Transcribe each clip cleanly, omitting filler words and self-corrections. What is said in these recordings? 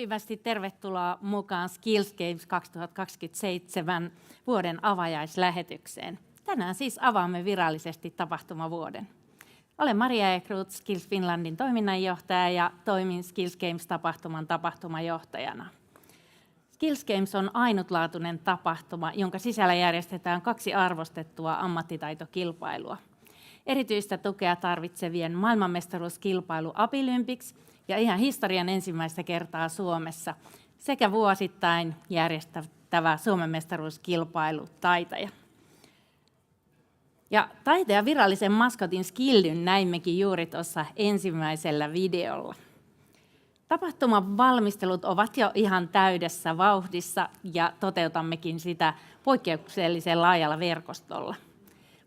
Lämpimästi tervetuloa mukaan Skills Games 2027 vuoden avajaislähetykseen. Tänään siis avaamme virallisesti tapahtumavuoden. Olen Maria Ekrut, Skills Finlandin toiminnanjohtaja ja toimin Skills Games-tapahtuman tapahtumajohtajana. Skills Games on ainutlaatuinen tapahtuma, jonka sisällä järjestetään 2 arvostettua ammattitaitokilpailua. Erityistä tukea tarvitsevien maailmanmestaruuskilpailu Abilympics ja ihan historian ensimmäistä kertaa Suomessa sekä vuosittain järjestettävä Suomen mestaruuskilpailu Taitaja. Ja Taitaja virallisen maskotin Skildyn näimmekin juuri tuossa ensimmäisellä videolla. Tapahtuman valmistelut ovat jo ihan täydessä vauhdissa ja toteutammekin sitä poikkeuksellisen laajalla verkostolla.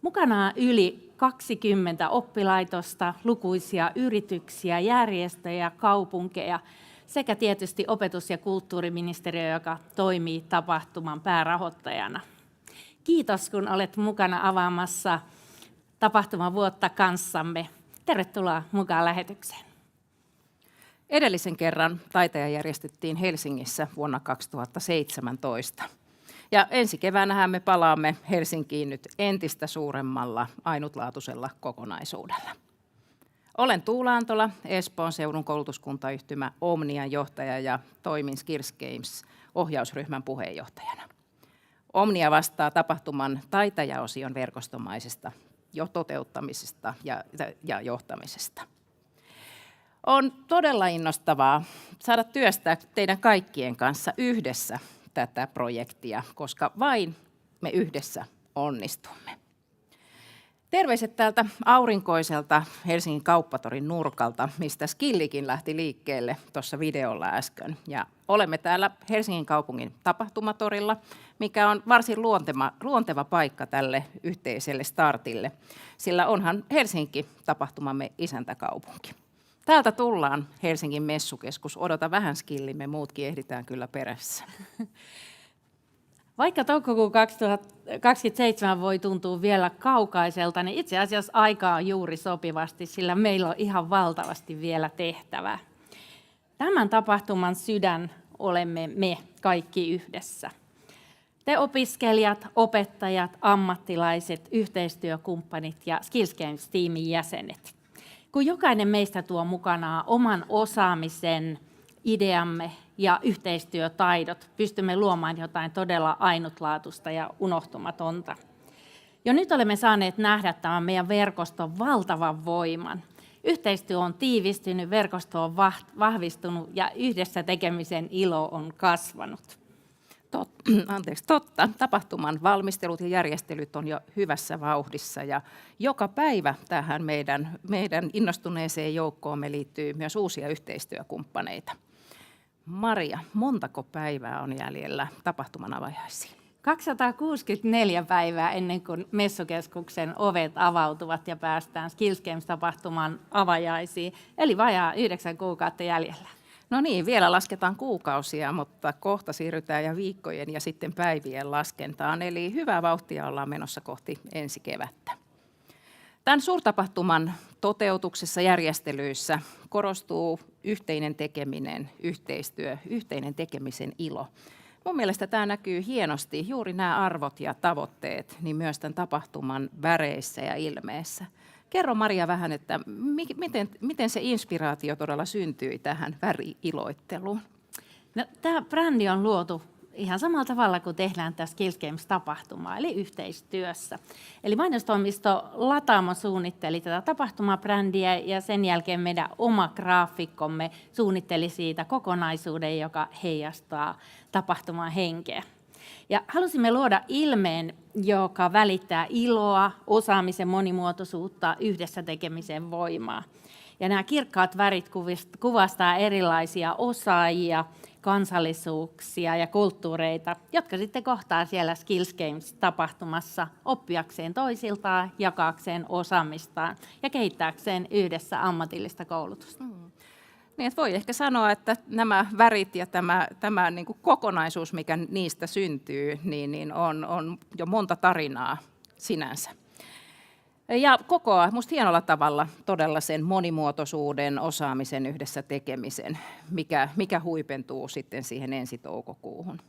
Mukana on yli 20 oppilaitosta, lukuisia yrityksiä, järjestöjä, kaupunkeja sekä tietysti opetus- ja kulttuuriministeriö, joka toimii tapahtuman päärahoittajana. Kiitos, kun olet mukana avaamassa tapahtuman vuotta kanssamme. Tervetuloa mukaan lähetykseen. Edellisen kerran Taitaja järjestettiin Helsingissä vuonna 2017. Ja ensi keväänähän me palaamme Helsinkiin nyt entistä suuremmalla ainutlaatuisella kokonaisuudella. Olen Tuula Antola, Espoon seudun koulutuskuntayhtymä Omnian johtaja ja toimin Skills Games ohjausryhmän puheenjohtajana. Omnia vastaa tapahtuman taitajaosion verkostomaisesta toteuttamisesta ja johtamisesta. On todella innostavaa saada työstää teidän kaikkien kanssa yhdessä tätä projektia, koska vain me yhdessä onnistumme. Terveiset täältä aurinkoiselta Helsingin Kauppatorin nurkalta, mistä Skillikin lähti liikkeelle tuossa videolla äsken. Ja olemme täällä Helsingin kaupungin tapahtumatorilla, mikä on varsin luonteva paikka tälle yhteiselle startille, sillä onhan Helsinki tapahtumamme isäntäkaupunki. Täältä tullaan Helsingin messukeskus. Odota vähän Skillimme, muutkin ehditään kyllä perässä. Vaikka toukokuun 2027 voi tuntua vielä kaukaiselta, niin itse asiassa aika on juuri sopivasti, sillä meillä on ihan valtavasti vielä tehtävää. Tämän tapahtuman sydän olemme me kaikki yhdessä. Te opiskelijat, opettajat, ammattilaiset, yhteistyökumppanit ja Skills Games-tiimin jäsenet. Kun jokainen meistä tuo mukanaan oman osaamisen, ideamme ja yhteistyötaidot, pystymme luomaan jotain todella ainutlaatuista ja unohtumatonta. Jo nyt olemme saaneet nähdä tämän meidän verkoston valtavan voiman. Yhteistyö on tiivistynyt, verkosto on vahvistunut ja yhdessä tekemisen ilo on kasvanut. Totta. Tapahtuman valmistelut ja järjestelyt on jo hyvässä vauhdissa ja joka päivä tähän meidän innostuneeseen joukkoomme liittyy myös uusia yhteistyökumppaneita. Maria, montako päivää on jäljellä tapahtuman avajaisiin? 264 päivää ennen kuin messukeskuksen ovet avautuvat ja päästään Skills Games-tapahtuman avajaisiin, eli vajaa 9 kuukautta jäljellä. No niin, vielä lasketaan kuukausia, mutta kohta siirrytään ja viikkojen ja sitten päivien laskentaan. Eli hyvää vauhtia ollaan menossa kohti ensi kevättä. Tämän suurtapahtuman toteutuksessa järjestelyissä korostuu yhteinen tekeminen, yhteistyö, yhteinen tekemisen ilo. Mun mielestä tämä näkyy hienosti, juuri nämä arvot ja tavoitteet, niin myös tämän tapahtuman väreissä ja ilmeessä. Kerro Maria vähän, että miten se inspiraatio todella syntyi tähän väri-iloitteluun? No, tämä brändi on luotu ihan samalla tavalla kuin tehdään tässä Skills Games-tapahtumaa, eli yhteistyössä. Eli mainostoimisto Lataamo suunnitteli tätä tapahtumabrändiä ja sen jälkeen meidän oma graafikkomme suunnitteli siitä kokonaisuuden, joka heijastaa tapahtuman henkeä. Ja halusimme luoda ilmeen, joka välittää iloa, osaamisen monimuotoisuutta, yhdessä tekemisen voimaa. Ja nämä kirkkaat värit kuvastaa erilaisia osaajia, kansallisuuksia ja kulttuureita, jotka sitten kohtaa siellä Skills Games-tapahtumassa oppiakseen toisiltaan, jakaakseen osaamistaan ja kehittääkseen yhdessä ammatillista koulutusta. Niin, että voi ehkä sanoa, että nämä värit ja tämä niin kuin kokonaisuus, mikä niistä syntyy, niin on jo monta tarinaa sinänsä. Ja kokoaa musta hienolla tavalla todella sen monimuotoisuuden, osaamisen, yhdessä tekemisen, mikä huipentuu sitten siihen ensi toukokuuhun.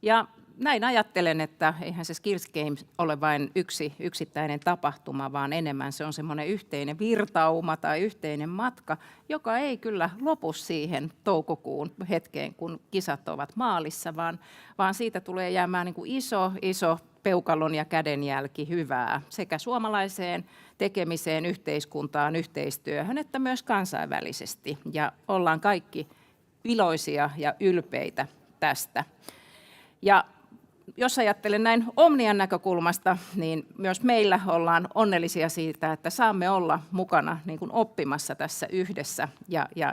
Ja näin ajattelen, että eihän se Skills Games ole vain yksi yksittäinen tapahtuma, vaan enemmän se on semmoinen yhteinen virtauma tai yhteinen matka, joka ei kyllä lopu siihen toukokuun hetkeen, kun kisat ovat maalissa, vaan siitä tulee jäämään niin kuin iso peukalon ja kädenjälki hyvää sekä suomalaiseen tekemiseen, yhteiskuntaan, yhteistyöhön, että myös kansainvälisesti. Ja ollaan kaikki iloisia ja ylpeitä tästä. Ja jos ajattelen näin Omnian näkökulmasta, niin myös meillä ollaan onnellisia siitä, että saamme olla mukana niin kuin oppimassa tässä yhdessä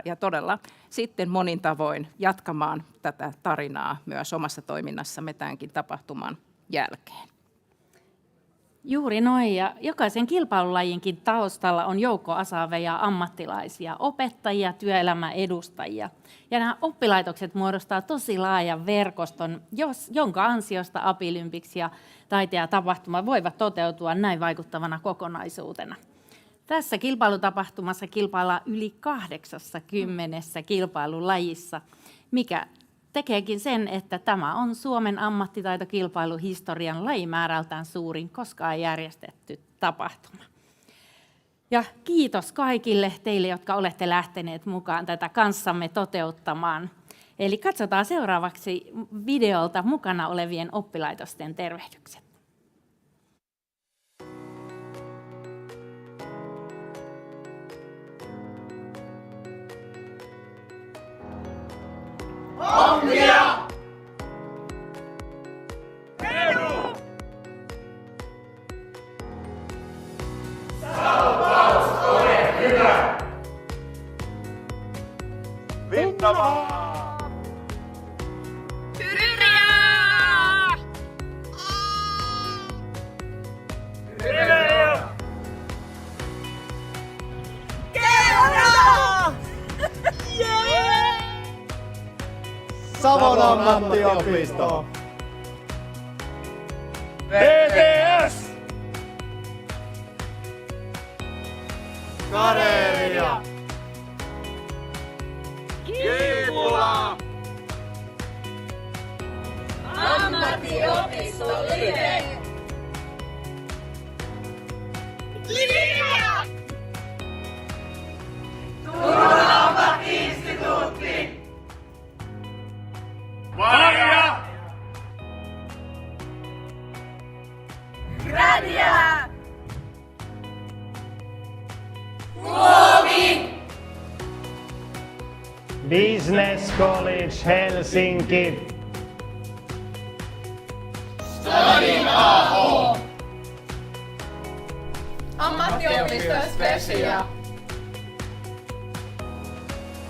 ja todella sitten monin tavoin jatkamaan tätä tarinaa myös omassa toiminnassamme tämänkin tapahtuman jälkeen. Juuri noin, ja jokaisen kilpailulajinkin taustalla on joukko osaavia ammattilaisia, opettajia, työelämän edustajia. Ja nämä oppilaitokset muodostaa tosi laajan verkoston, jonka ansiosta Apilympics ja taiteen ja tapahtuma voivat toteutua näin vaikuttavana kokonaisuutena. Tässä kilpailutapahtumassa kilpaillaan yli 80 kilpailulajissa, mikä tekeekin sen, että tämä on Suomen ammattitaitokilpailuhistorian lajimäärältään suurin koskaan järjestetty tapahtuma. Ja kiitos kaikille teille, jotka olette lähteneet mukaan tätä kanssamme toteuttamaan. Eli katsotaan seuraavaksi videolta mukana olevien oppilaitosten tervehdykset. Omnia! Peru! Salvaus, ole hyvä! Vittavaa! Yrjää! Yrjää! Kerran! Savon ammattiopisto. TTS! Karelia. Kiipula! Ammattiopisto Live! Live! Turun ammatti-instituutti! Maria! Gradia! Luovi! Business College Helsinki. Ammattiopisto Specia!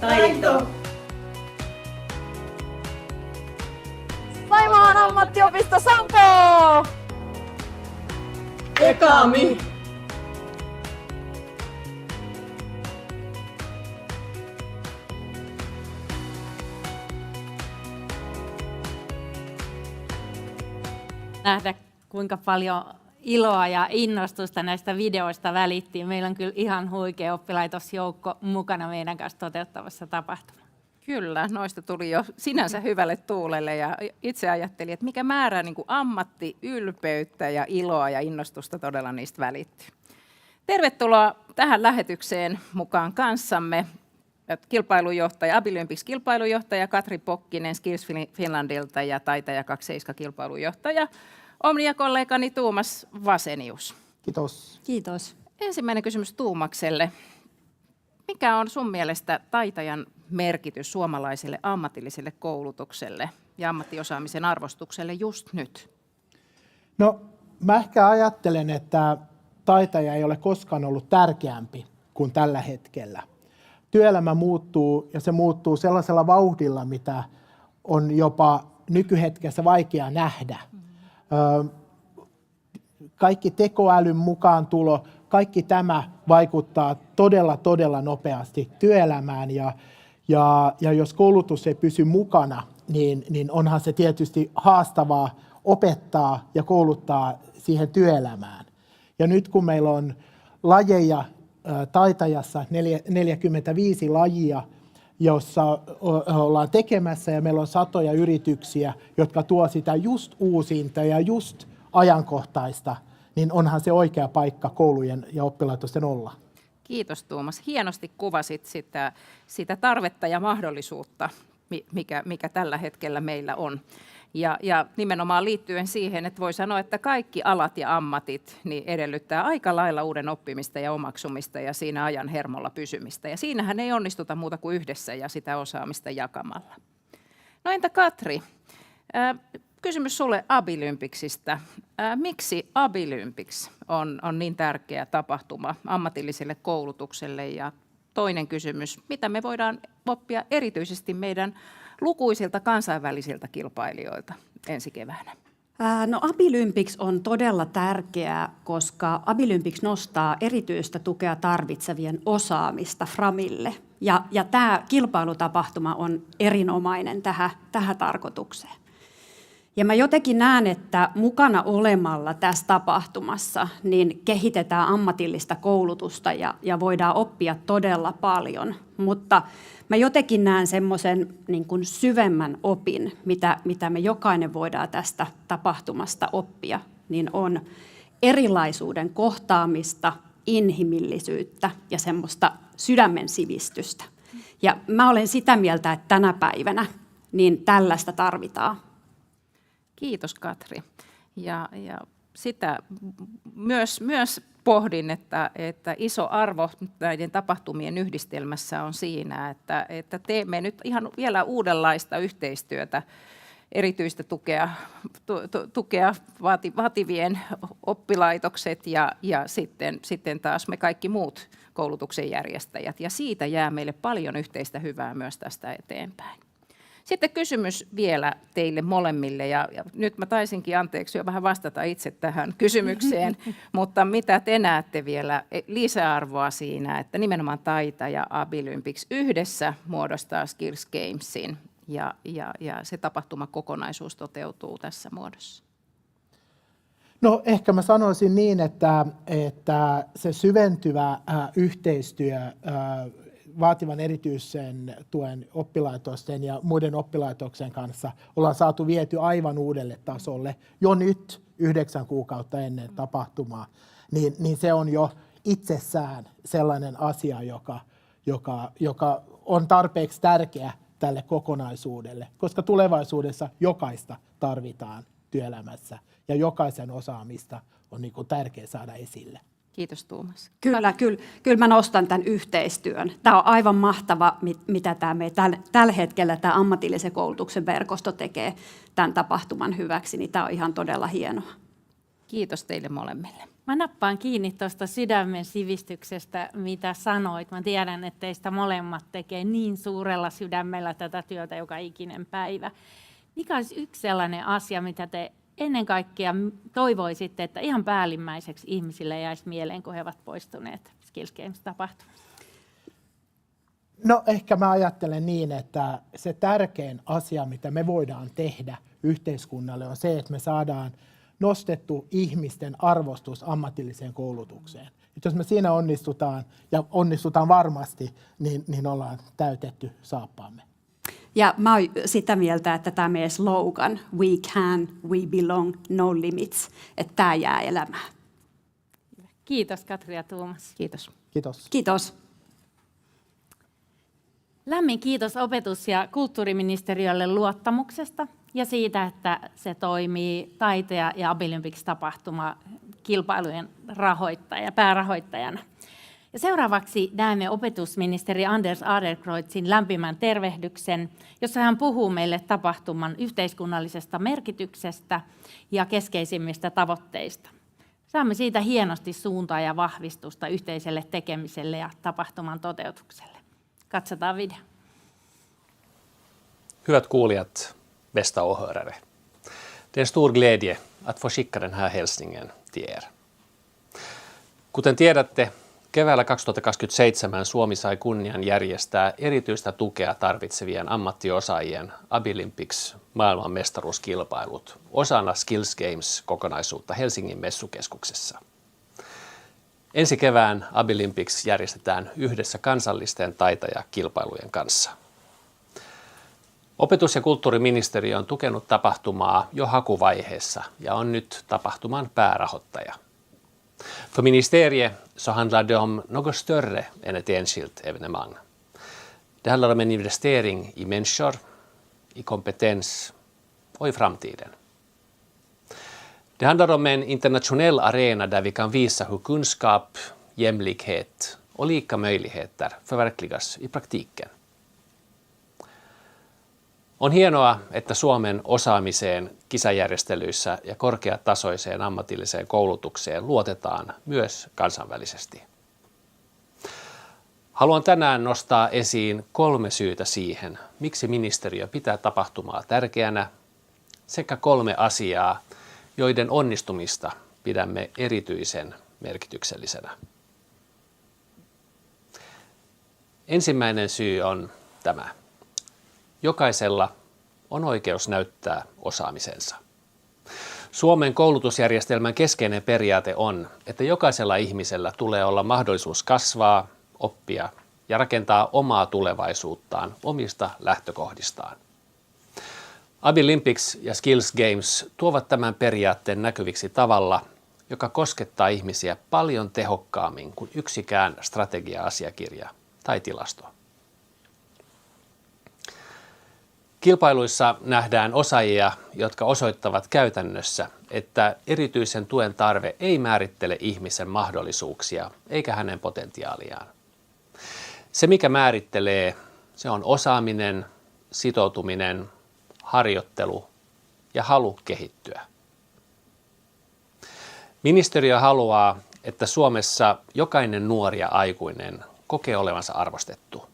Taito! Saimaan ammattiopisto Sampo! Ekami! Nähdä, kuinka paljon iloa ja innostusta näistä videoista välittiin. Meillä on kyllä ihan huikea oppilaitosjoukko mukana meidän kanssa toteuttavassa tapahtumassa. Kyllä, noista tuli jo sinänsä hyvälle tuulelle ja itse ajattelin, että mikä määrä niin kuin ylpeyttä ja iloa ja innostusta todella niistä välittyy. Tervetuloa tähän lähetykseen mukaan kanssamme kilpailujohtaja, Apilympics kilpailujohtaja Katri Pokkinen Skills Finlandilta ja Taitaja 27 kilpailujohtaja Omnia-kollegani Tuomas Vasenius. Kiitos. Kiitos. Ensimmäinen kysymys Tuumakselle. Mikä on sun mielestä taitajan merkitys suomalaiselle ammatilliselle koulutukselle ja ammattiosaamisen arvostukselle just nyt? No, mä ehkä ajattelen, että taitaja ei ole koskaan ollut tärkeämpi kuin tällä hetkellä. Työelämä muuttuu ja se muuttuu sellaisella vauhdilla, mitä on jopa nykyhetkessä vaikea nähdä. Kaikki tekoälyn mukaan tulo, kaikki tämä vaikuttaa todella nopeasti työelämään ja jos koulutus ei pysy mukana, niin onhan se tietysti haastavaa opettaa ja kouluttaa siihen työelämään. Ja nyt kun meillä on lajeja taitajassa, 45 lajia, jossa ollaan tekemässä ja meillä on satoja yrityksiä, jotka tuo sitä just uusinta ja just ajankohtaista, niin onhan se oikea paikka koulujen ja oppilaitosten olla. Kiitos Tuomas. Hienosti kuvasit sitä tarvetta ja mahdollisuutta, mikä tällä hetkellä meillä on. Ja nimenomaan liittyen siihen, että voi sanoa, että kaikki alat ja ammatit niin edellyttää aika lailla uuden oppimista ja omaksumista ja siinä ajan hermolla pysymistä. Ja siinähän ei onnistuta muuta kuin yhdessä ja sitä osaamista jakamalla. No entä Katri? Kysymys sulle Abilympicsistä. Miksi Abilympics on niin tärkeä tapahtuma ammatilliselle koulutukselle? Ja toinen kysymys, mitä me voidaan oppia erityisesti meidän lukuisilta kansainvälisiltä kilpailijoilta ensi keväänä? No Abilympics on todella tärkeää, koska Abilympics nostaa erityistä tukea tarvitsevien osaamista Framille. Ja tämä kilpailutapahtuma on erinomainen tähän tarkoitukseen. Ja mä jotenkin näen, että mukana olemalla tässä tapahtumassa niin kehitetään ammatillista koulutusta ja voidaan oppia todella paljon. Mutta mä jotenkin näen semmoisen niin kuin syvemmän opin, mitä me jokainen voidaan tästä tapahtumasta oppia, niin on erilaisuuden kohtaamista, inhimillisyyttä ja semmoista sydämen sivistystä. Ja mä olen sitä mieltä, että tänä päivänä niin tällaista tarvitaan. Kiitos Katri. Ja sitä myös pohdin, että iso arvo näiden tapahtumien yhdistelmässä on siinä, että teemme nyt ihan vielä uudenlaista yhteistyötä, erityistä tukea vaativien oppilaitokset ja sitten taas me kaikki muut koulutuksen järjestäjät. Ja siitä jää meille paljon yhteistä hyvää myös tästä eteenpäin. Sitten kysymys vielä teille molemmille, ja nyt mä taisinkin anteeksi jo vähän vastata itse tähän kysymykseen, mutta mitä te näette vielä lisäarvoa siinä, että nimenomaan Taita ja Abilympics yhdessä muodostaa Skills Gamesin ja se tapahtumakokonaisuus toteutuu tässä muodossa? No ehkä mä sanoisin niin, että se syventyvä yhteistyö vaativan erityisen tuen oppilaitosten ja muiden oppilaitoksen kanssa ollaan saatu viety aivan uudelle tasolle jo nyt 9 kuukautta ennen tapahtumaa, niin se on jo itsessään sellainen asia, joka on tarpeeksi tärkeä tälle kokonaisuudelle, koska tulevaisuudessa jokaista tarvitaan työelämässä ja jokaisen osaamista on niin kuin tärkeä saada esille. Kiitos Tuomas. Kyllä mä nostan tämän yhteistyön. Tämä on aivan mahtava, mitä tällä hetkellä tämä ammatillisen koulutuksen verkosto tekee tämän tapahtuman hyväksi, niin tämä on ihan todella hienoa. Kiitos teille molemmille. Mä nappaan kiinni tuosta sydämen sivistyksestä, mitä sanoit. Mä tiedän, että teistä molemmat tekee niin suurella sydämellä tätä työtä joka ikinen päivä. Mikä olisi yksi sellainen asia, mitä te ennen kaikkea toivoisitte, että ihan päällimmäiseksi ihmisille jäisi mieleen, kun he ovat poistuneet Skills Games-tapahtumasta? No ehkä mä ajattelen niin, että se tärkein asia, mitä me voidaan tehdä yhteiskunnalle, on se, että me saadaan nostettu ihmisten arvostus ammatilliseen koulutukseen. Et jos me siinä onnistutaan, ja onnistutaan varmasti, niin ollaan täytetty saappaamme. Ja mä oon sitä mieltä, että tämä meidän slogan, we can, we belong, no limits, että tämä jää elämään. Kiitos Katri ja Tuomas. Kiitos. Kiitos. Kiitos. Lämmin kiitos opetus- ja kulttuuriministeriölle luottamuksesta ja siitä, että se toimii Taite- ja Abilympics-tapahtuma kilpailujen päärahoittajana. Ja seuraavaksi näemme opetusministeri Anders Adlercreutzin lämpimän tervehdyksen, jossa hän puhuu meille tapahtuman yhteiskunnallisesta merkityksestä ja keskeisimmistä tavoitteista. Saamme siitä hienosti suuntaa ja vahvistusta yhteiselle tekemiselle ja tapahtuman toteutukselle. Katsotaan video. Hyvät kuulijat, bästa åhörare. Det är en stor glädje att få skicka den här hälsningen till er. Kuten tiedätte, keväällä 2027 Suomi sai kunnian järjestää erityistä tukea tarvitsevien ammattiosaajien Abilympics maailmanmestaruuskilpailut osana Skills Games-kokonaisuutta Helsingin messukeskuksessa. Ensi kevään Abilimpics järjestetään yhdessä kansallisten taitajakilpailujen kanssa. Opetus- ja kulttuuriministeriö on tukenut tapahtumaa jo hakuvaiheessa ja on nyt tapahtuman päärahoittaja. För ministeriet så handlar det om något större än ett enskilt evenemang. Det handlar om en investering i människor, i kompetens och i framtiden. Det handlar om en internationell arena där vi kan visa hur kunskap, jämlikhet och lika möjligheter förverkligas i praktiken. On hienoa, että Suomen osaamiseen kisajärjestelyissä ja korkeatasoiseen ammatilliseen koulutukseen luotetaan myös kansainvälisesti. Haluan tänään nostaa esiin 3 syytä siihen, miksi ministeriö pitää tapahtumaa tärkeänä, sekä 3 asiaa, joiden onnistumista pidämme erityisen merkityksellisenä. Ensimmäinen syy on tämä. Jokaisella on oikeus näyttää osaamisensa. Suomen koulutusjärjestelmän keskeinen periaate on, että jokaisella ihmisellä tulee olla mahdollisuus kasvaa, oppia ja rakentaa omaa tulevaisuuttaan omista lähtökohdistaan. Abilimpics ja Skills Games tuovat tämän periaatteen näkyviksi tavalla, joka koskettaa ihmisiä paljon tehokkaammin kuin yksikään strategia-asiakirja tai tilasto. Kilpailuissa nähdään osaajia, jotka osoittavat käytännössä, että erityisen tuen tarve ei määrittele ihmisen mahdollisuuksia eikä hänen potentiaaliaan. Se, mikä määrittelee, se on osaaminen, sitoutuminen, harjoittelu ja halu kehittyä. Ministeriö haluaa, että Suomessa jokainen nuori ja aikuinen kokee olevansa arvostettu.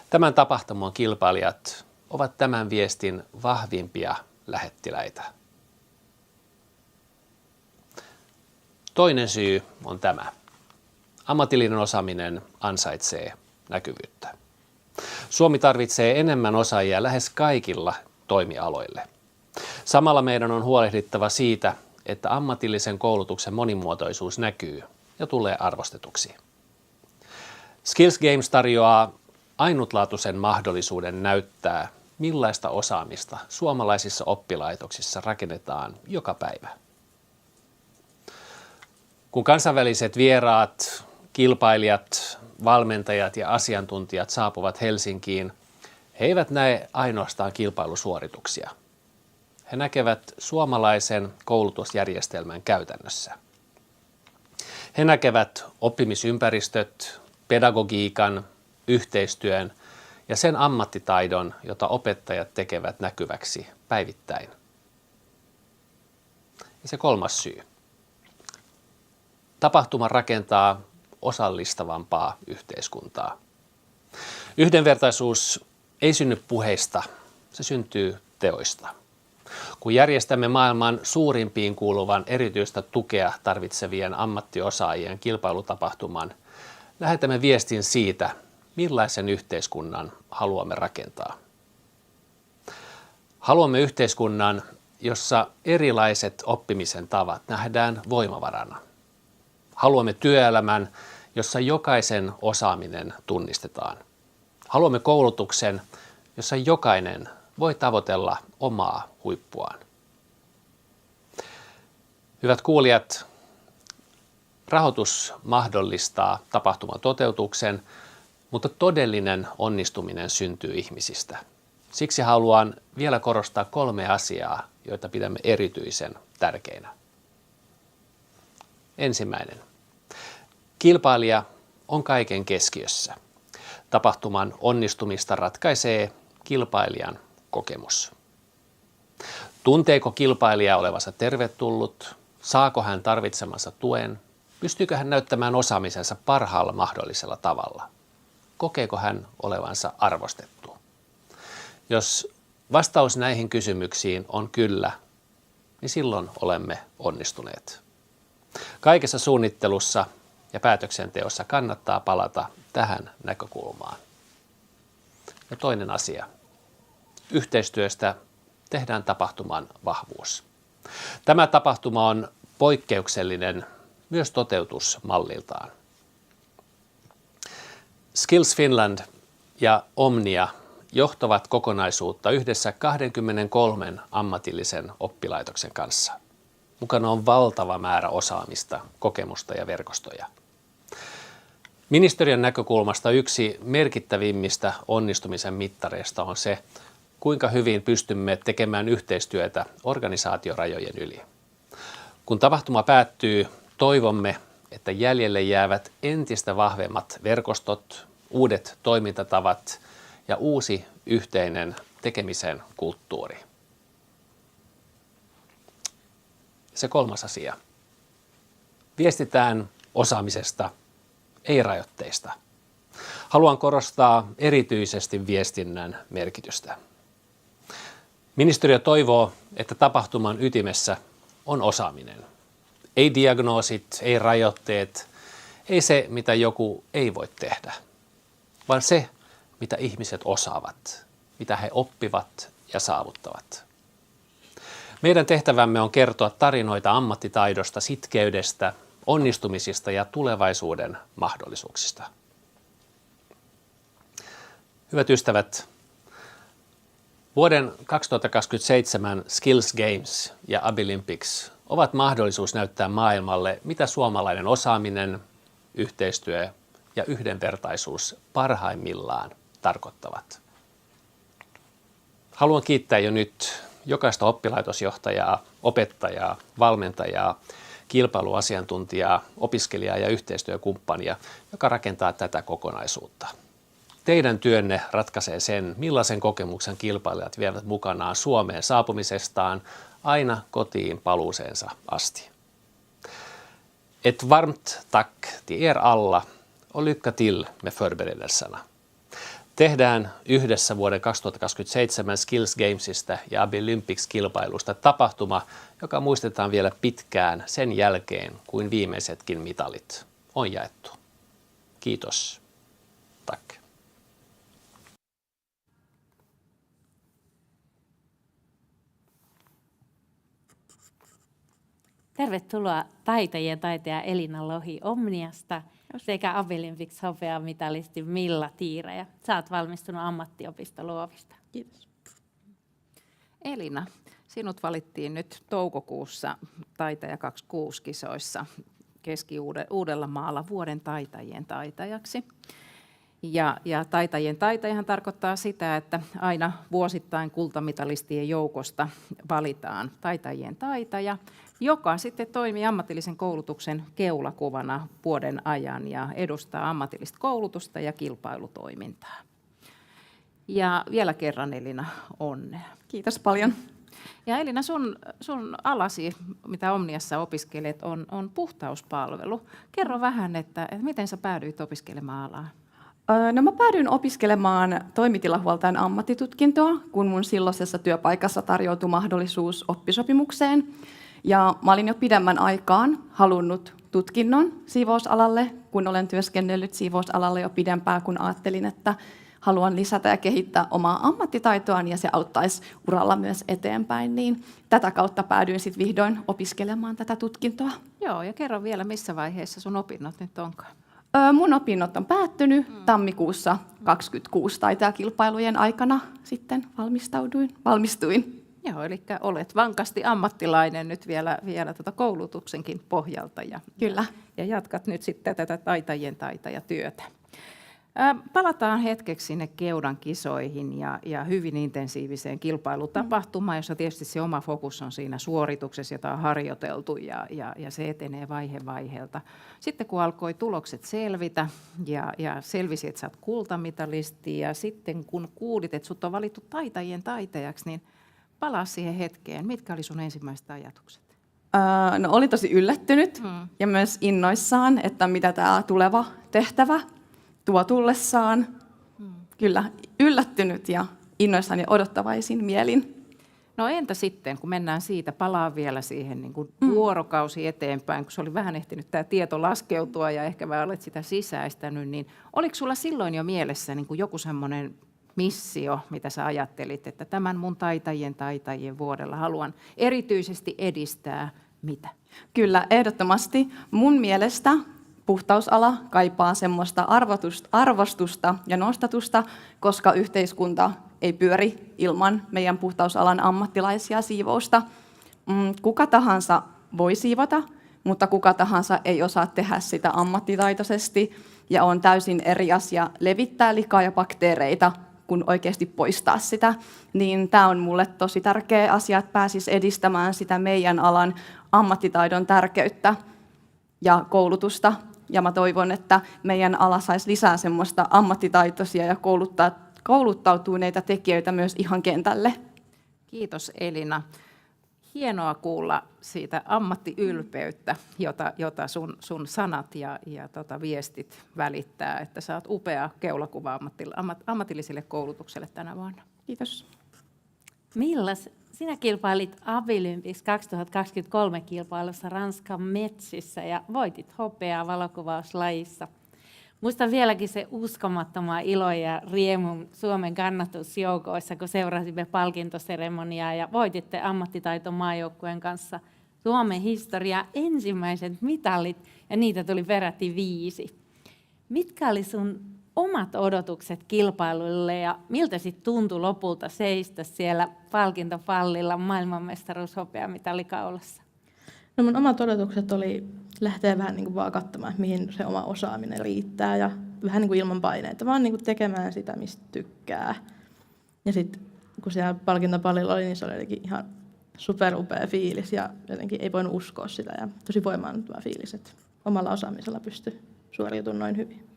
Tämän tapahtuman kilpailijat ovat tämän viestin vahvimpia lähettiläitä. Toinen syy on tämä. Ammatillinen osaaminen ansaitsee näkyvyyttä. Suomi tarvitsee enemmän osaajia lähes kaikilla toimialoille. Samalla meidän on huolehdittava siitä, että ammatillisen koulutuksen monimuotoisuus näkyy ja tulee arvostetuksi. Skills Games tarjoaa ainutlaatuisen mahdollisuuden näyttää, millaista osaamista suomalaisissa oppilaitoksissa rakennetaan joka päivä. Kun kansainväliset vieraat, kilpailijat, valmentajat ja asiantuntijat saapuvat Helsinkiin, he eivät näe ainoastaan kilpailusuorituksia. He näkevät suomalaisen koulutusjärjestelmän käytännössä. He näkevät oppimisympäristöt, pedagogiikan, yhteistyön ja sen ammattitaidon, jota opettajat tekevät näkyväksi päivittäin. Ja se 3. syy. Tapahtuma rakentaa osallistavampaa yhteiskuntaa. Yhdenvertaisuus ei synny puheista, se syntyy teoista. Kun järjestämme maailman suurimpiin kuuluvan erityistä tukea tarvitsevien ammattiosaajien kilpailutapahtuman, lähetämme viestin siitä, millaisen yhteiskunnan haluamme rakentaa. Haluamme yhteiskunnan, jossa erilaiset oppimisen tavat nähdään voimavarana. Haluamme työelämän, jossa jokaisen osaaminen tunnistetaan. Haluamme koulutuksen, jossa jokainen voi tavoitella omaa huippuaan. Hyvät kuulijat, rahoitus mahdollistaa tapahtuman toteutuksen, mutta todellinen onnistuminen syntyy ihmisistä. Siksi haluan vielä korostaa 3 asiaa, joita pidämme erityisen tärkeinä. Ensimmäinen. Kilpailija on kaiken keskiössä. Tapahtuman onnistumista ratkaisee kilpailijan kokemus. Tunteeko kilpailija olevansa tervetullut? Saako hän tarvitsemansa tuen? Pystyykö hän näyttämään osaamisensa parhaalla mahdollisella tavalla? Kokeeko hän olevansa arvostettu? Jos vastaus näihin kysymyksiin on kyllä, niin silloin olemme onnistuneet. Kaikessa suunnittelussa ja päätöksenteossa kannattaa palata tähän näkökulmaan. Ja toinen asia. Yhteistyöstä tehdään tapahtuman vahvuus. Tämä tapahtuma on poikkeuksellinen myös toteutusmalliltaan. Skills Finland ja Omnia johtavat kokonaisuutta yhdessä 23 ammatillisen oppilaitoksen kanssa. Mukana on valtava määrä osaamista, kokemusta ja verkostoja. Ministeriön näkökulmasta yksi merkittävimmistä onnistumisen mittareista on se, kuinka hyvin pystymme tekemään yhteistyötä organisaatiorajojen yli. Kun tapahtuma päättyy, toivomme, että jäljelle jäävät entistä vahvemmat verkostot, uudet toimintatavat ja uusi yhteinen tekemisen kulttuuri. Se kolmas asia. Viestitään osaamisesta, ei rajoitteista. Haluan korostaa erityisesti viestinnän merkitystä. Ministeriö toivoo, että tapahtuman ytimessä on osaaminen. Ei diagnoosit, ei rajoitteet, ei se, mitä joku ei voi tehdä, vaan se, mitä ihmiset osaavat, mitä he oppivat ja saavuttavat. Meidän tehtävämme on kertoa tarinoita ammattitaidosta, sitkeydestä, onnistumisista ja tulevaisuuden mahdollisuuksista. Hyvät ystävät, vuoden 2027 Skills Games ja Abilimpics ovat mahdollisuus näyttää maailmalle, mitä suomalainen osaaminen, yhteistyö ja yhdenvertaisuus parhaimmillaan tarkoittavat. Haluan kiittää jo nyt jokaista oppilaitosjohtajaa, opettajaa, valmentajaa, kilpailuasiantuntijaa, opiskelijaa ja yhteistyökumppania, joka rakentaa tätä kokonaisuutta. Teidän työnne ratkaisee sen, millaisen kokemuksen kilpailijat vievät mukanaan Suomeen saapumisestaan aina kotiin paluuseensa asti. Ett varmt tack till er alla och lycka till med förberedelserna. Tehdään yhdessä vuoden 2027 Skills Gamesista ja Abilimpics-kilpailusta tapahtuma, joka muistetaan vielä pitkään sen jälkeen, kuin viimeisetkin mitalit on jaettu. Kiitos. Tack. Tervetuloa taitajien taitaja Elina Lohi Omniasta sekä Abilimpics hopeamitalisti Milla Tiiraja. Sä oot valmistunut ammattiopisto Luovista. Kiitos. Elina, sinut valittiin nyt toukokuussa Taitaja 26-kisoissa Keski-Uudellamaalla vuoden taitajien taitajaksi. Ja taitajien taitajahan tarkoittaa sitä, että aina vuosittain kultamitalistien joukosta valitaan taitajien taitaja, joka sitten toimii ammatillisen koulutuksen keulakuvana vuoden ajan ja edustaa ammatillista koulutusta ja kilpailutoimintaa. Ja vielä kerran Elina, onnea. Kiitos paljon. Ja Elina, sun alasi, mitä Omniassa opiskelet, on puhtauspalvelu. Kerro vähän, että miten sä päädyit opiskelemaan alaa? No mä päädyin opiskelemaan toimitilahuoltajan ammattitutkintoa, kun mun silloisessa työpaikassa tarjoutui mahdollisuus oppisopimukseen. Ja mä olin jo pidemmän aikaan halunnut tutkinnon siivousalalle, kun olen työskennellyt siivousalalle jo pidempään, kun ajattelin, että haluan lisätä ja kehittää omaa ammattitaitoaan ja se auttaisi uralla myös eteenpäin. Niin tätä kautta päädyin sitten vihdoin opiskelemaan tätä tutkintoa. Joo, ja kerro vielä, missä vaiheessa sun opinnot nyt onkaan? Mun opinnot on päättynyt tammikuussa 26 taitajakilpailujen aikana sitten valmistuin. Joo, eli olet vankasti ammattilainen nyt vielä koulutuksenkin pohjalta Kyllä. Ja jatkat nyt sitten tätä taitajien taitajatyötä. Palataan hetkeksi sinne Keudan kisoihin ja hyvin intensiiviseen kilpailutapahtumaan, jossa tietysti se oma fokus on siinä suorituksessa, jota on harjoiteltu ja se etenee vaihe vaiheelta. Sitten kun alkoi tulokset selvitä ja selvisi, että sä oot kultamitalisti ja sitten kun kuulit, että sut on valittu taitajien taitajaksi, niin palaa siihen hetkeen. Mitkä oli sun ensimmäiset ajatukset? No olin tosi yllättynyt ja myös innoissaan, että mitä tämä tuleva tehtävä tuo tullessaan. Kyllä, yllättynyt ja innoissaan ja odottavaisin mielin. No entä sitten, kun mennään siitä, palaan vielä siihen niin kuin vuorokausi eteenpäin, kun se oli vähän ehtinyt tämä tieto laskeutua ja ehkä vähän olet sitä sisäistänyt, niin oliko sulla silloin jo mielessä niin kuin joku semmoinen missio, mitä sä ajattelit, että tämän mun taitajien vuodella haluan erityisesti edistää mitä? Kyllä, ehdottomasti. Mun mielestä puhtausala kaipaa semmoista arvostusta ja nostatusta, koska yhteiskunta ei pyöri ilman meidän puhtausalan ammattilaisia siivousta. Kuka tahansa voi siivota, mutta kuka tahansa ei osaa tehdä sitä ammattitaitoisesti, ja on täysin eri asia levittää likaa ja bakteereita, kun oikeasti poistaa sitä. Niin tämä on mulle tosi tärkeä asia, että pääsisi edistämään sitä meidän alan ammattitaidon tärkeyttä ja koulutusta. Ja mä toivon, että meidän ala saisi lisää semmoista ammattitaitoisia ja kouluttautuneita tekijöitä myös ihan kentälle. Kiitos Elina. Hienoa kuulla siitä ammattiylpeyttä, jota sun sanat ja viestit välittää, että sä oot upea keulakuva ammatilliselle koulutukselle tänä vuonna. Kiitos. Millas, sinä kilpailit Abilympics 2023 kilpailussa Ranskan metsissä ja voitit hopeaa valokuvauslajissa. Muistan vieläkin se uskomattoman ilo ja riemun Suomen kannatusjoukoissa, kun seurasimme palkintoseremoniaa ja voititte ammattitaitomaajoukkueen kanssa Suomen historia ensimmäiset mitallit, ja niitä tuli peräti 5. Mitkä oli sun omat odotukset kilpailuille ja miltä sitten tuntui lopulta seistä siellä palkintopallilla maailmanmestaruushopeamitalikaulassa? No mun omat odotukset oli lähteä vähän niin kuin vaan katsomaan, että mihin se oma osaaminen riittää ja vähän niin kuin ilman paineita, vaan niin kuin tekemään sitä, mistä tykkää. Ja sitten kun siellä palkintopallilla oli, niin se oli jotenkin ihan superupea fiilis ja jotenkin ei voinut uskoa sitä ja tosi voimaannuttava fiilis, että omalla osaamisella pystyi suoriutumaan noin hyvin.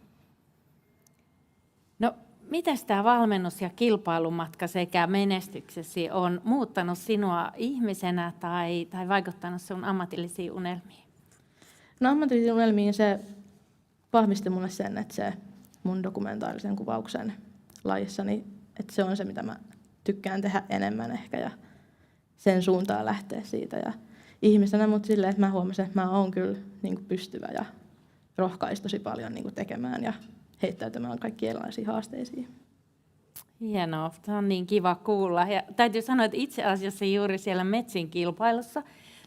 No, mitäs tämä valmennus- ja kilpailumatka sekä menestyksesi on muuttanut sinua ihmisenä tai vaikuttanut sun ammatillisiin unelmiin? No ammatillisiin unelmiin se vahvisti mulle sen, että se mun dokumentaarisen kuvauksen lajissani, että se on se, mitä mä tykkään tehdä enemmän ehkä ja sen suuntaan lähteä siitä. Ja ihmisenä, mutta silleen, että mä huomasin, että mä oon kyllä niin kuin pystyvä ja rohkais tosi paljon niin kuin tekemään ja heittäytymään kaikkiin erilaisiin haasteisiin. Hienoa, tämä on niin kiva kuulla. Ja täytyy sanoa, että itse asiassa juuri siellä Metsin kilpailussa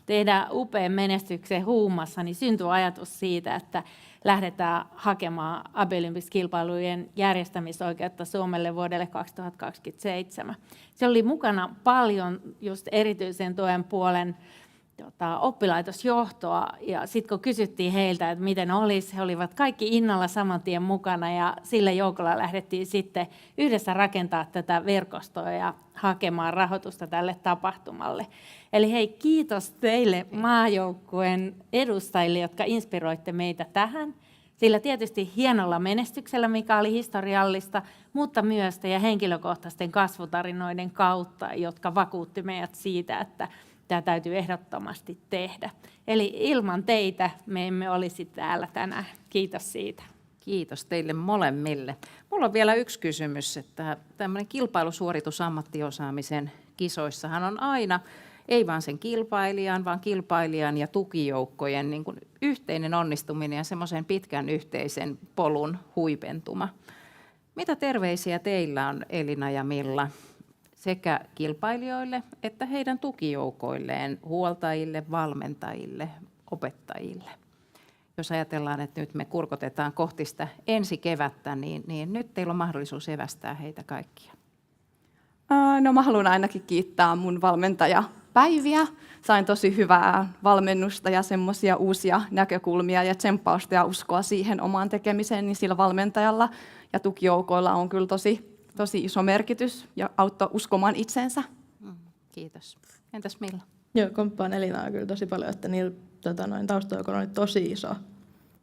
tehdään upean menestyksen huumassa, niin syntyy ajatus siitä, että lähdetään hakemaan Abilympics-kilpailujen järjestämisoikeutta Suomelle vuodelle 2027. Se oli mukana paljon just erityisen tuen puolen oppilaitosjohtoa, ja sitten kun kysyttiin heiltä, että miten olisi, he olivat kaikki innolla saman tien mukana, ja sillä joukolla lähdettiin sitten yhdessä rakentaa tätä verkostoa ja hakemaan rahoitusta tälle tapahtumalle. Eli hei, kiitos teille maajoukkueen edustajille, jotka inspiroitte meitä tähän, sillä tietysti hienolla menestyksellä, mikä oli historiallista, mutta myös teidän henkilökohtaisten kasvutarinoiden kautta, jotka vakuutti meidät siitä, että tämä täytyy ehdottomasti tehdä. Eli ilman teitä me emme olisi täällä tänään. Kiitos siitä. Kiitos teille molemmille. Mulla on vielä yksi kysymys, että tämmöinen kilpailusuoritus ammattiosaamisen kisoissahan on aina, ei vain sen kilpailijan, vaan kilpailijan ja tukijoukkojen niin kuin yhteinen onnistuminen ja semmoisen pitkän yhteisen polun huipentuma. Mitä terveisiä teillä on, Elina ja Milla, sekä kilpailijoille että heidän tukijoukoilleen, huoltajille, valmentajille, opettajille? Jos ajatellaan, että nyt me kurkotetaan kohti sitä ensi kevättä, niin nyt teillä on mahdollisuus evästää heitä kaikkia. No mä haluan ainakin kiittää mun valmentajapäiviä. Sain tosi hyvää valmennusta ja semmoisia uusia näkökulmia ja tsemppausta ja uskoa siihen omaan tekemiseen, niin sillä valmentajalla ja tukijoukoilla on kyllä tosi iso merkitys ja auttoi uskomaan itseensä. Kiitos. Entäs Milla? Joo, komppaan Elinaa kyllä tosi paljon, että niillä taustajoukoilla oli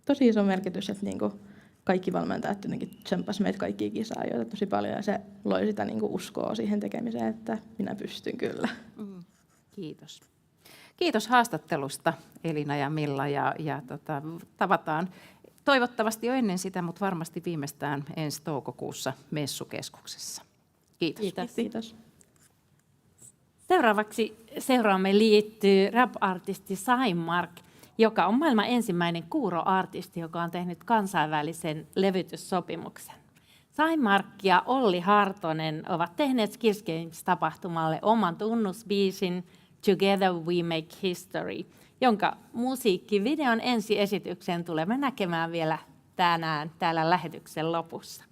tosi iso merkitys, että niinku kaikki valmentajat jotenkin tsemppasivat meitä kaikkia kisaajoita tosi paljon ja se loi sitä niinku uskoa siihen tekemiseen, että minä pystyn kyllä. Kiitos. Kiitos haastattelusta Elina ja Milla ja tavataan toivottavasti jo ennen sitä, mutta varmasti viimeistään ensi toukokuussa Messukeskuksessa. Kiitos. Kiitos. Seuraavaksi seuraamme liittyy rap-artisti Saimark, joka on maailman ensimmäinen kuuroartisti, joka on tehnyt kansainvälisen levytyssopimuksen. Saimark ja Olli Hartonen ovat tehneet Skills Games-tapahtumalle oman tunnusbiisin Together We Make History, jonka musiikkivideon ensiesityksen tulemme näkemään vielä tänään täällä lähetyksen lopussa.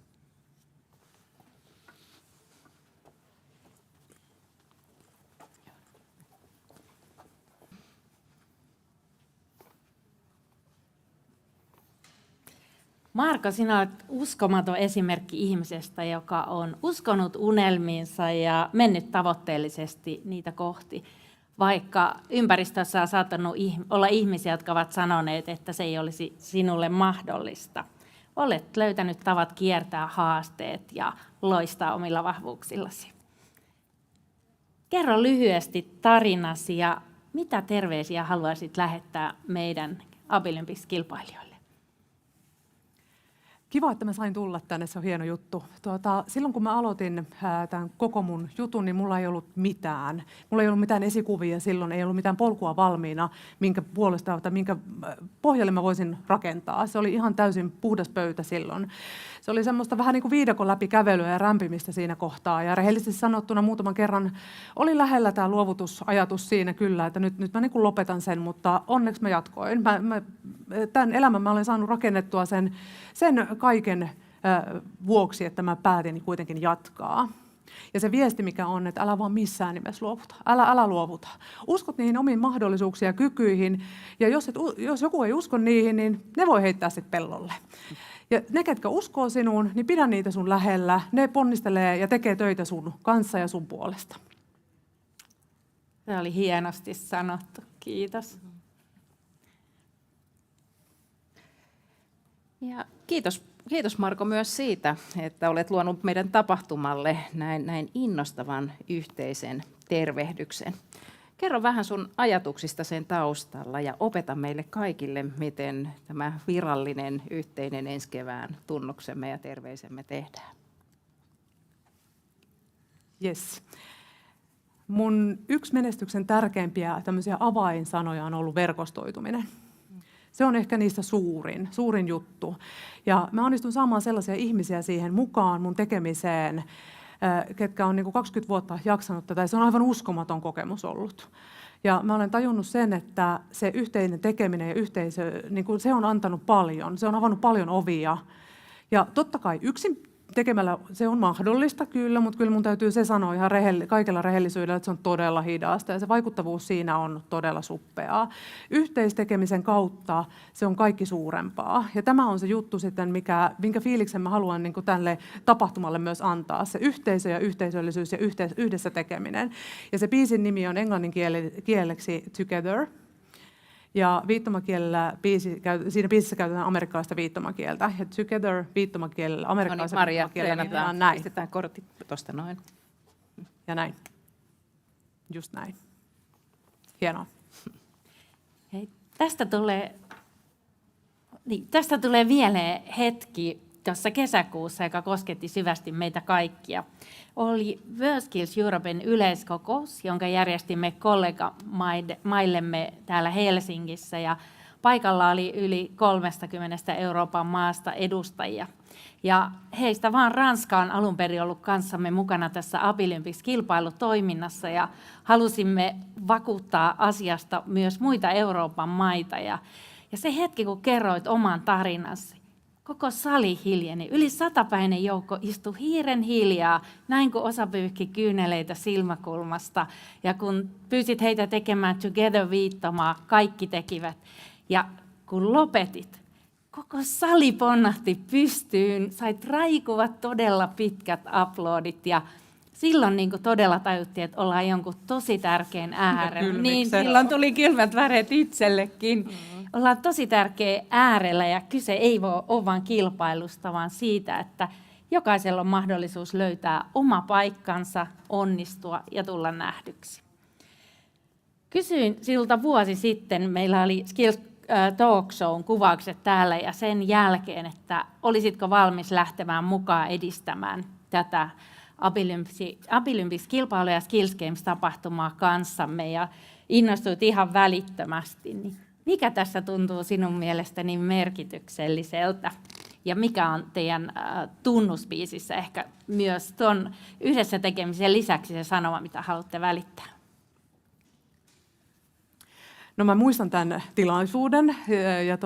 Marko, sinä olet uskomaton esimerkki ihmisestä, joka on uskonut unelmiinsa ja mennyt tavoitteellisesti niitä kohti, vaikka ympäristössä on saattanut olla ihmisiä, jotka ovat sanoneet, että se ei olisi sinulle mahdollista. Olet löytänyt tavat kiertää haasteet ja loistaa omilla vahvuuksillasi. Kerro lyhyesti tarinasi ja mitä terveisiä haluaisit lähettää meidän Abilympics-kilpailijoille? Kiva, että mä sain tulla tänne, se on hieno juttu. Silloin kun mä aloitin tämän koko mun jutun, niin mulla ei ollut mitään. Mulla ei ollut mitään esikuvia silloin, ei ollut mitään polkua valmiina, minkä puolesta tai minkä pohjalle mä voisin rakentaa. Se oli ihan täysin puhdas pöytä silloin. Se oli semmoista vähän niin kuin viidakon läpi kävelyä ja rämpimistä siinä kohtaa. Ja rehellisesti sanottuna muutaman kerran oli lähellä tämä luovutusajatus siinä kyllä, että nyt mä niin kuin lopetan sen, mutta onneksi mä jatkoin. Tämän elämän mä olen saanut rakennettua sen kaiken vuoksi, että mä päätin kuitenkin jatkaa. Ja se viesti, mikä on, että älä vaan missään nimessä luovuta. Älä luovuta. Uskot niihin omiin mahdollisuuksiin ja kykyihin. Ja jos joku ei usko niihin, niin ne voi heittää sitten pellolle. Ja ne, ketkä uskoo sinuun, niin pidä niitä sun lähellä. Ne ponnistelee ja tekee töitä sun kanssa ja sun puolesta. Se oli hienosti sanottu. Kiitos. Ja kiitos Marko myös siitä, että olet luonut meidän tapahtumalle näin innostavan yhteisen tervehdyksen. Kerro vähän sun ajatuksista sen taustalla ja opeta meille kaikille, miten tämä virallinen yhteinen ensi kevään tunnuksemme ja terveisemme tehdään. Yes. Mun yksi menestyksen tärkeimpiä tämmöisiä avainsanoja on ollut verkostoituminen. Se on ehkä niistä suurin juttu. Ja mä onnistun saamaan sellaisia ihmisiä siihen mukaan mun tekemiseen, ketkä on niin kuin 20 vuotta jaksanut tätä. Se on aivan uskomaton kokemus ollut. Ja mä olen tajunnut sen, että se yhteinen tekeminen ja yhteisö, niin kuin se on antanut paljon. Se on avannut paljon ovia. Ja totta kai yksin tekemällä se on mahdollista kyllä, mutta kyllä mun täytyy se sanoa ihan kaikella rehellisyydellä, että se on todella hidasta ja se vaikuttavuus siinä on todella suppeaa. Yhteistekemisen kautta se on kaikki suurempaa ja tämä on se juttu sitten, minkä fiiliksen mä haluan niin kuin tälle tapahtumalle myös antaa. Se yhteisö ja yhteisöllisyys ja yhdessä tekeminen. Ja se biisin nimi on englanninkieleksi Together. Ja viittomakielellä siinä biisissä käytetään amerikkalaista viittomakieltä. Ja Together viittomakielellä, amerikkalaisella viittomakielellä näin. Pistetään kortit tuosta noin. Ja näin. Just näin. Hienoa. Hei, tästä tulee vielä hetki tuossa kesäkuussa, joka kosketti syvästi meitä kaikkia. Oli WorldSkills Europen yleiskokous, jonka järjestimme kollegamaillemme täällä Helsingissä. Ja paikalla oli yli 30 Euroopan maasta edustajia. Ja heistä vaan Ranska on alun perin ollut kanssamme mukana tässä Abilympics-kilpailutoiminnassa. Ja halusimme vakuuttaa asiasta myös muita Euroopan maita. Ja se hetki, kun kerroit oman tarinasi, koko sali hiljeni. Yli 100-päinen joukko istui hiiren hiljaa, näin kuin osa pyyhki kyyneleitä silmäkulmasta. Ja kun pyysit heitä tekemään Together-viittomaa, kaikki tekivät. Ja kun lopetit, koko sali ponnahti pystyyn, sait raikuvat todella pitkät aplodit. Ja silloin niin kuin todella tajuttiin, että ollaan jonkun tosi tärkeän äärellä. Niin, silloin tuli kylmät väreet itsellekin. Ollaan tosi tärkeä äärellä ja kyse ei voi ole vain kilpailusta, vaan siitä, että jokaisella on mahdollisuus löytää oma paikkansa, onnistua ja tulla nähdyksi. Kysyin sinulta vuosi sitten, meillä oli Skills Talk Shown kuvaukset täällä ja sen jälkeen, että olisitko valmis lähtemään mukaan edistämään tätä Abilympics-kilpailua ja Skills Games-tapahtumaa kanssamme ja innostuit ihan välittömästi. Niin mikä tässä tuntuu sinun mielestäni merkitykselliseltä ja mikä on teidän tunnusbiisissä ehkä myös tuon yhdessä tekemisen lisäksi se sanoma, mitä haluatte välittää? No mä muistan tämän tilaisuuden ja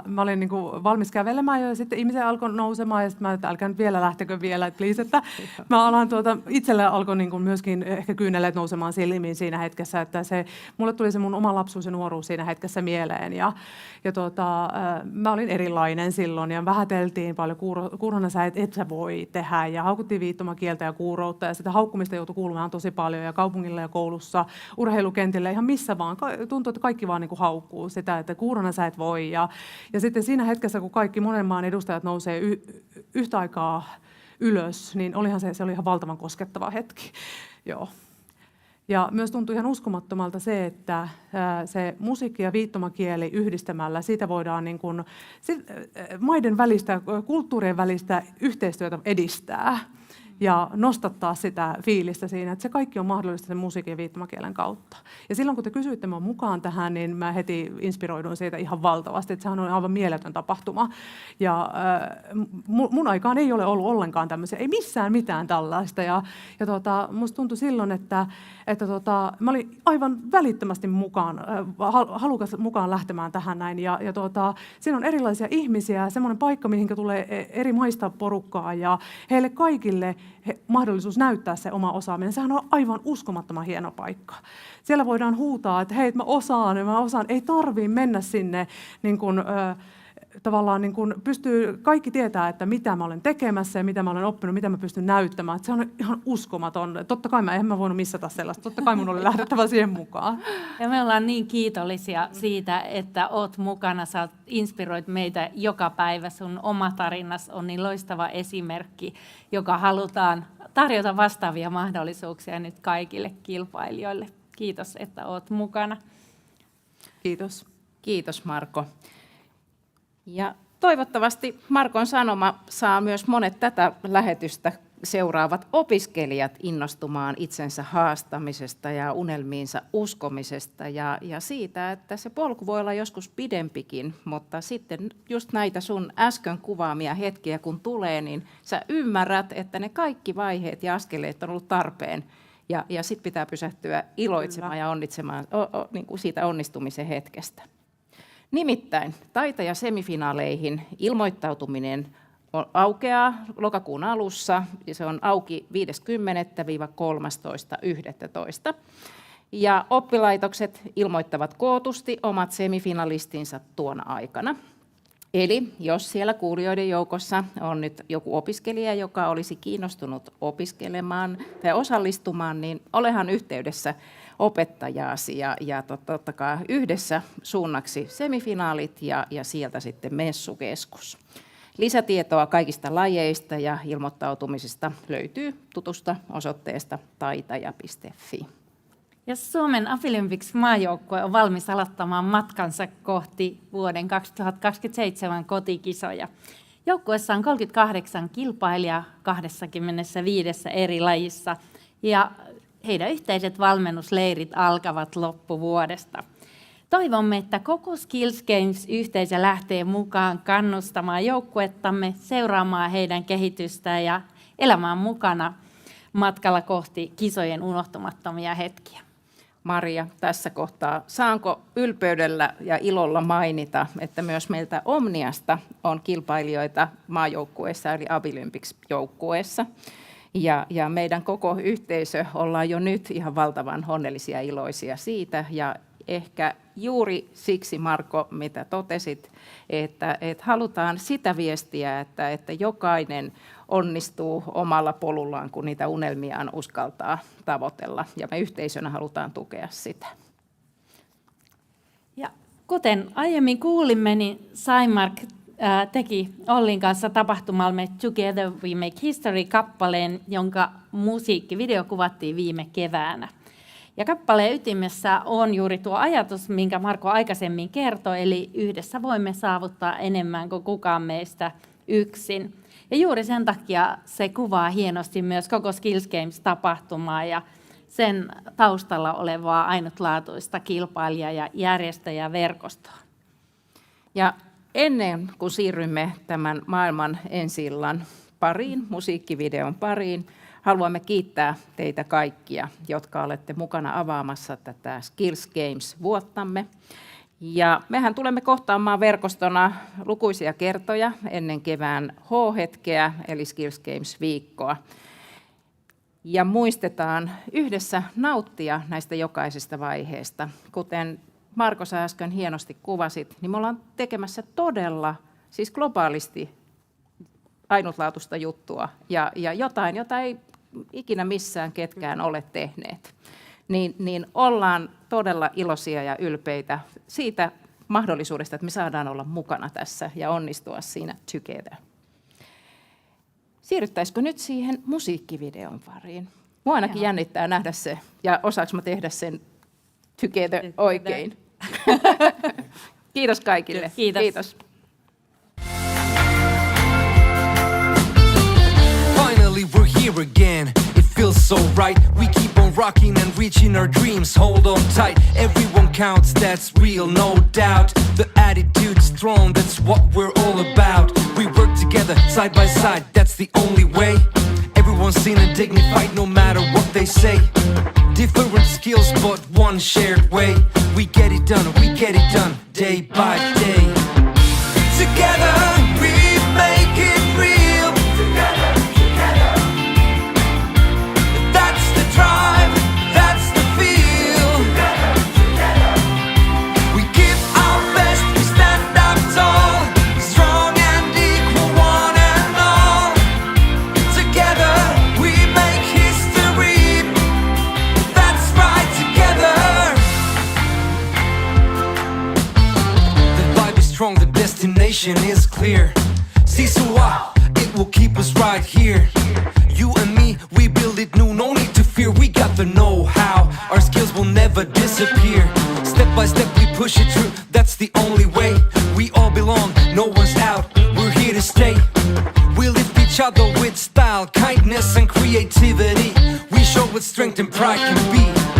mä olin niin kuin valmis kävelemään ja sitten ihmisiä alkoi nousemaan ja sitten mä, että älkää nyt vielä lähtekö vielä, että please, että mä alan itselle alkoi niin kuin myöskin ehkä kyyneleet nousemaan silmiin siinä hetkessä, että mulle tuli se mun oma lapsuus ja nuoruus siinä hetkessä mieleen ja mä olin erilainen silloin ja vähäteltiin paljon kuurona sä et sä voi tehdä ja haukuttiin viittomakieltä ja kuuroutta ja sitä haukkumista joutui kuulumaan tosi paljon ja kaupungilla ja koulussa, urheilukentillä, ihan missä vaan. Tuntuu, että kaikki vaan niin kuin haukkuu sitä, että kuurona sä et voi. Ja sitten siinä hetkessä, kun kaikki monen maan edustajat nousee yhtä aikaa ylös, niin se oli ihan valtavan koskettava hetki. Joo. Ja myös tuntui ihan uskomattomalta se, että se musiikki ja viittomakieli yhdistämällä, siitä voidaan niin kuin, maiden välistä, kulttuurien välistä yhteistyötä edistää ja nostattaa sitä fiilistä siinä, että se kaikki on mahdollista sen musiikin ja viittomakielen kautta. Ja silloin, kun te kysyitte minua mukaan tähän, niin mä heti inspiroiduin siitä ihan valtavasti, että sehän on aivan mieletön tapahtuma. Ja mun aikaan ei ole ollut ollenkaan tämmöisiä, ei missään mitään tällaista. Ja musta tuntui silloin, että mä olin aivan välittömästi halukas mukaan lähtemään tähän näin. Ja siinä on erilaisia ihmisiä, semmoinen paikka, mihin tulee eri maista porukkaa ja heille kaikille mahdollisuus näyttää se oma osaaminen. Sehän on aivan uskomattoman hieno paikka. Siellä voidaan huutaa, että hei, mä osaan. Ei tarvitse mennä sinne niin kuin, tavallaan niin kuin kaikki tietää, että mitä mä olen tekemässä ja mitä mä olen oppinut, mitä mä pystyn näyttämään. Että se on ihan uskomaton. Totta kai en mä voinut missata sellaista. Totta kai mun oli lähdettävä siihen mukaan. Ja me ollaan niin kiitollisia siitä, että oot mukana. Sä inspiroit meitä joka päivä. Sun oma tarinas on niin loistava esimerkki, joka halutaan tarjota vastaavia mahdollisuuksia nyt kaikille kilpailijoille. Kiitos, että oot mukana. Kiitos. Kiitos, Marko. Ja toivottavasti Markon sanoma saa myös monet tätä lähetystä seuraavat opiskelijat innostumaan itsensä haastamisesta ja unelmiinsa uskomisesta ja siitä, että se polku voi olla joskus pidempikin, mutta sitten just näitä sun äsken kuvaamia hetkiä kun tulee, niin sä ymmärrät, että ne kaikki vaiheet ja askeleet on ollut tarpeen ja sitten pitää pysähtyä iloitsemaan ja onnitsemaan niin kuin siitä onnistumisen hetkestä. Nimittäin taitaja-semifinaaleihin ilmoittautuminen aukeaa lokakuun alussa ja se on auki 5.10.–13.11. Ja oppilaitokset ilmoittavat kootusti omat semifinalistinsa tuona aikana. Eli jos siellä kuulijoiden joukossa on nyt joku opiskelija, joka olisi kiinnostunut opiskelemaan tai osallistumaan, niin olehan yhteydessä opettajaasi ja totta kai yhdessä suunnaksi semifinaalit ja sieltä sitten messukeskus. Lisätietoa kaikista lajeista ja ilmoittautumisista löytyy tutusta osoitteesta taitaja.fi. Ja Suomen Abilympics-maajoukkue on valmis aloittamaan matkansa kohti vuoden 2027 kotikisoja. Joukkueessa on 38 kilpailijaa 25 eri lajissa ja heidän yhteiset valmennusleirit alkavat loppuvuodesta. Toivomme, että koko Skills Games-yhteisö lähtee mukaan kannustamaan joukkuettamme, seuraamaan heidän kehitystään ja elämään mukana matkalla kohti kisojen unohtumattomia hetkiä. Maria, tässä kohtaa saanko ylpeydellä ja ilolla mainita, että myös meiltä Omniasta on kilpailijoita maajoukkueessa eli Abilympics-joukkueessa. Ja meidän koko yhteisö ollaan jo nyt ihan valtavan onnellisia ja iloisia siitä. Ja ehkä juuri siksi, Marko, mitä totesit, että halutaan sitä viestiä, että jokainen onnistuu omalla polullaan, kun niitä unelmiaan uskaltaa tavoitella. Ja me yhteisönä halutaan tukea sitä. Ja kuten aiemmin kuulimme, niin Saimark teki Ollin kanssa tapahtumalle Together We Make History-kappaleen, jonka musiikkivideo kuvattiin viime keväänä. Ja kappaleen ytimessä on juuri tuo ajatus, minkä Marko aikaisemmin kertoi, eli yhdessä voimme saavuttaa enemmän kuin kukaan meistä yksin. Ja juuri sen takia se kuvaa hienosti myös koko Skills Games-tapahtumaa ja sen taustalla olevaa ainutlaatuista kilpailija- ja järjestäjäverkostoa. Ja ennen kuin siirrymme tämän maailman ensi-illan pariin, musiikkivideon pariin, haluamme kiittää teitä kaikkia, jotka olette mukana avaamassa tätä Skills Games-vuottamme. Ja mehän tulemme kohtaamaan verkostona lukuisia kertoja ennen kevään H-hetkeä, eli Skills Games-viikkoa. Ja muistetaan yhdessä nauttia näistä jokaisesta vaiheesta. Kuten Marko sä äsken hienosti kuvasit, niin me ollaan tekemässä todella, siis globaalisti ainutlaatuista juttua ja jotain, jota ei ikinä missään ketkään ole tehneet. Niin ollaan todella iloisia ja ylpeitä siitä mahdollisuudesta, että me saadaan olla mukana tässä ja onnistua siinä together. Siirryttäisikö nyt siihen musiikkivideon pariin? Mua ainakin jännittää nähdä se, ja osaanko mä tehdä sen together oikein? Kiitos kaikille. Kiitos. Kiitos. Finally we're here again. It feels so right. We keep on rocking and reaching our dreams. Hold on tight. Everyone counts, that's real, no doubt. The attitude's strong, that's what we're all about. We work together side by side, that's the only way. Everyone's seen and dignified no matter what they say. Different skills but one shared way. We get it done day by day. Together we make it real. Together. That's the drive, that's the feel. Together. We give our best, we stand up tall. Strong and equal, one and all. Together we make history. That's right, together. The vibe is strong, the destination is clear. Sisua, it will keep us right here. You and me, we build it new, no need to fear. We got the know-how, our skills will never disappear. Step by step we push it through, that's the only way. We all belong, no one's out, we're here to stay. We lift each other with style, kindness and creativity. We show what strength and pride can be.